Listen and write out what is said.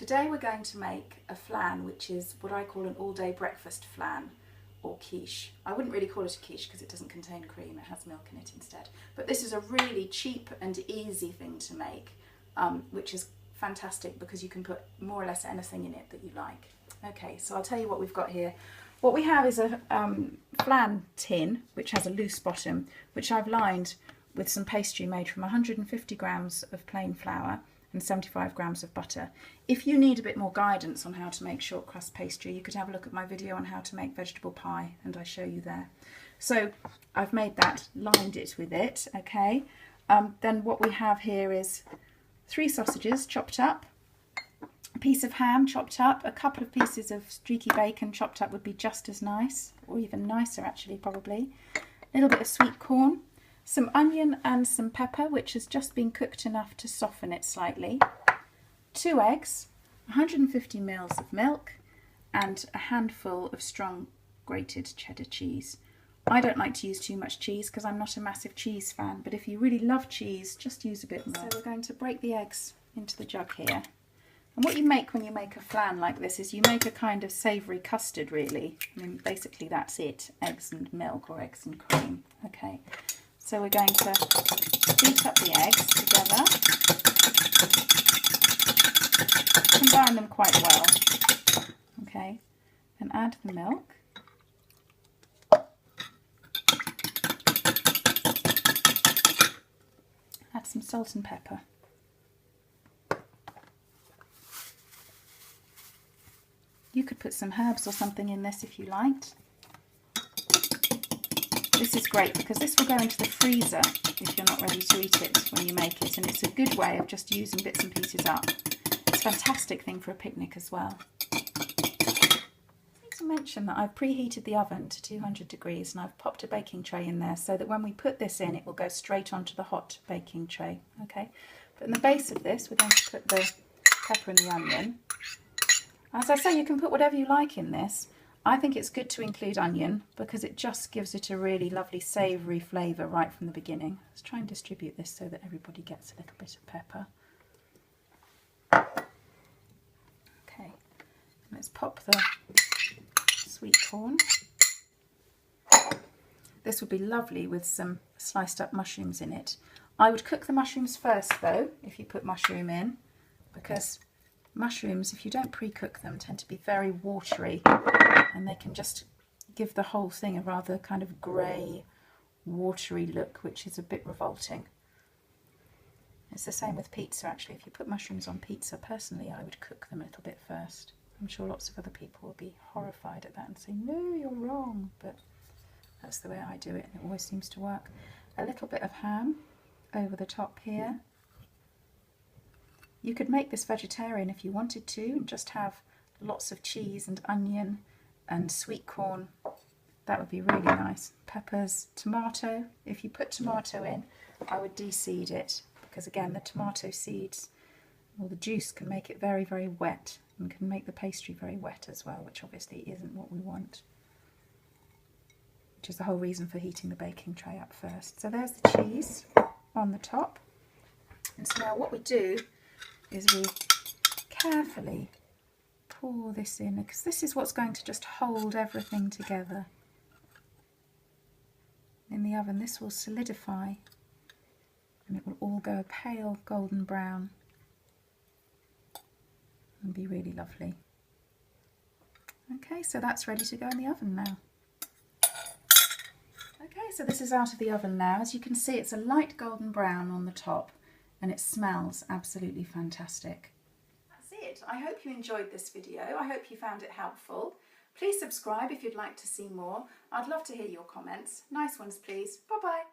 Today we're going to make a flan, which is what I call an all-day breakfast flan or quiche. I wouldn't really call it a quiche because it doesn't contain cream, it has milk in it instead. But this is a really cheap and easy thing to make, which is fantastic because you can put more or less anything in it that you like. Okay, so I'll tell you what we've got here. What we have is a flan tin, which has a loose bottom, which I've lined with some pastry made from 150 grams of plain flour and 75 grams of butter. If you need a bit more guidance on how to make short crust pastry, you could have a look at my video on how to make vegetable pie, and I show you there. So I've made that, lined it with it, okay. Then what we have here is 3 sausages chopped up, a piece of ham chopped up, a couple of pieces of streaky bacon chopped up would be just as nice, or even nicer actually probably, a little bit of sweet corn, some onion and some pepper, which has just been cooked enough to soften it slightly, 2 eggs, 150 mils of milk, and a handful of strong grated cheddar cheese. I don't like to use too much cheese because I'm not a massive cheese fan, but if you really love cheese, just use a bit more. So we're going to break the eggs into the jug here. And what you make when you make a flan like this is you make a kind of savoury custard, really. I mean, basically that's it, eggs and milk or eggs and cream, okay. So we're going to beat up the eggs together, combine them quite well, okay, and add the milk. Add some salt and pepper. You could put some herbs or something in this if you liked. This is great because this will go into the freezer if you're not ready to eat it when you make it, and it's a good way of just using bits and pieces up. It's a fantastic thing for a picnic as well. I need to mention that I've preheated the oven to 200 degrees and I've popped a baking tray in there so that when we put this in it will go straight onto the hot baking tray. Okay, but in the base of this we're going to put the pepper and the onion. As I say, you can put whatever you like in this. I think it's good to include onion because it just gives it a really lovely savoury flavour right from the beginning. Let's try and distribute this so that everybody gets a little bit of pepper. Okay, let's pop the sweet corn. This would be lovely with some sliced up mushrooms in it. I would cook the mushrooms first though, if you put mushroom in, because mushrooms, if you don't pre-cook them, tend to be very watery and they can just give the whole thing a rather kind of grey, watery look, which is a bit revolting. It's the same with pizza actually. If you put mushrooms on pizza, personally I would cook them a little bit first. I'm sure lots of other people will be horrified at that and say, no, you're wrong, but that's the way I do it and it always seems to work. A little bit of ham over the top here. You could make this vegetarian if you wanted to and just have lots of cheese and onion and sweet corn. That would be really nice. Peppers, tomato. If you put tomato in, I would de-seed it because again the tomato seeds or the juice can make it very, very wet and can make the pastry very wet as well, which obviously isn't what we want. Which is the whole reason for heating the baking tray up first. So there's the cheese on the top. And so now what we do is we carefully pour this in because this is what's going to just hold everything together. In the oven this will solidify and it will all go a pale golden brown and be really lovely. Okay, so that's ready to go in the oven now. Okay, so this is out of the oven now. As you can see, it's a light golden brown on the top and it smells absolutely fantastic. That's it. I hope you enjoyed this video. I hope you found it helpful. Please subscribe if you'd like to see more. I'd love to hear your comments. Nice ones, please. Bye-bye.